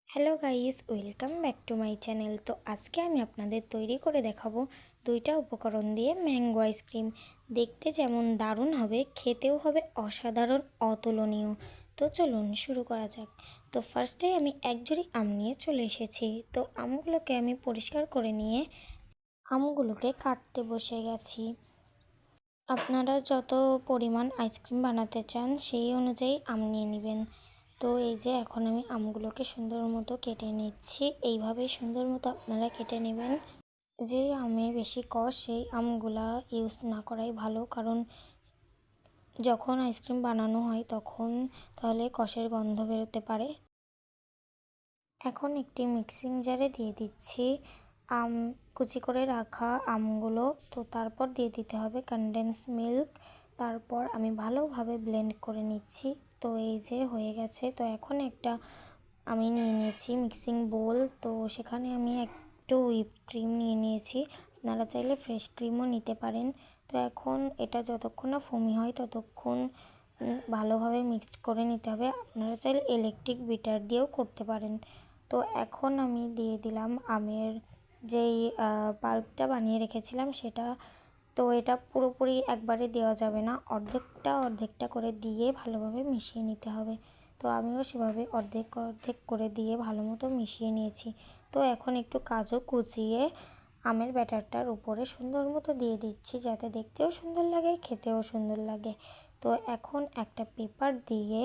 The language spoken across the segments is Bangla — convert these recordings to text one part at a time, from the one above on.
Hello guys, welcome back to my channel. তো আজকে আমি আপনাদের তৈরি করে দেখাবো দুইটা উপকরণ দিয়ে ম্যাঙ্গো আইসক্রিম। দেখতে যেমন দারুণ হবে, খেতেও হবে অসাধারণ, অতুলনীয়। তো চলুন শুরু করা যাক। তো ফার্স্টেই আমি এক ঝুড়ি আম নিয়ে চলে এসেছি। তো আমগুলোকে আমি পরিষ্কার করে নিয়ে আমগুলোকে কাটতে বসে গেছি। আপনারা যত পরিমাণ আইসক্রিম বানাতে চান সেই অনুযায়ী আম নিয়ে নেবেন। তো এই যে এখন আমি আমগুলোকে সুন্দর মতো কেটে নিচ্ছি। এইভাবেই সুন্দর মতো আপনারা কেটে নেবেন। যে আমে বেশি কষ সেই আমগুলা ইউজ না করাই ভালো, কারণ যখন আইসক্রিম বানানো হয় তখন তাহলে কষের গন্ধ বেরোতে পারে। এখন একটি মিক্সিং জারে দিয়ে দিচ্ছি আম কুচি করে রাখা আমগুলো। তো তারপর দিয়ে দিতে হবে কনডেন্স মিল্ক। তারপর আমি ভালোভাবে ব্লেন্ড করে নিচ্ছি। তো এই যে হয়ে গেছে। তো এখন একটা আমি নিয়ে নিয়েছি মিক্সিং বোল। তো সেখানে আমি একটু হুইপ ক্রিম নিয়ে নিয়েছি। আপনারা চাইলে ফ্রেশ ক্রিমও নিতে পারেন। তো এখন এটা যতক্ষণ না ফোমি হয় ততক্ষণ ভালোভাবে মিক্সড করে নিতে হবে। আপনারা চাইলে ইলেকট্রিক বিটার দিয়েও করতে পারেন। তো এখন আমি দিয়ে দিলাম আমের যেই পাল্পটা বানিয়ে রেখেছিলাম সেটা। তো এটা পুরোপুরি একবারে দেওয়া যাবে না, অর্ধেকটা অর্ধেকটা করে দিয়ে ভালোভাবে মিশিয়ে নিতে হবে। তো আমিও সেভাবে অর্ধেক অর্ধেক করে দিয়ে ভালো মতো মিশিয়ে নিয়েছি। তো এখন একটু কাজু কুচিয়ে আমের ব্যাটারটার উপরে সুন্দর মতো দিয়ে দিচ্ছি, যাতে দেখতেও সুন্দর লাগে, খেতেও সুন্দর লাগে। তো এখন একটা পেপার দিয়ে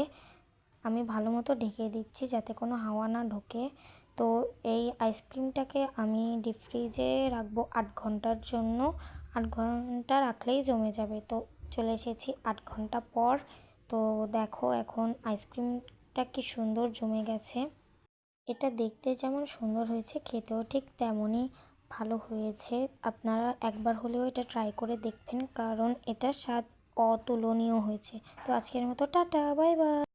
আমি ভালো মতো ঢেকে দিচ্ছি যাতে কোনো হাওয়া না ঢোকে। তো এই আইসক্রিমটাকে আমি ডিপ ফ্রিজে রাখবো 8 ঘন্টার জন্য। 8 ঘন্টা রাখলেই জমে যাবে। তো চলে এসেছি 8 ঘন্টা পর। তো দেখো এখন আইসক্রিমটা কি সুন্দর জমে গেছে। এটা দেখতে যেমন সুন্দর হয়েছে, খেতেও ঠিক তেমনই ভালো হয়েছে। আপনারা একবার হলেও এটা ট্রাই করে দেখবেন, কারণ এটার স্বাদ অতুলনীয় হয়েছে। তো আজকের মতো টাটা, বাই বাই।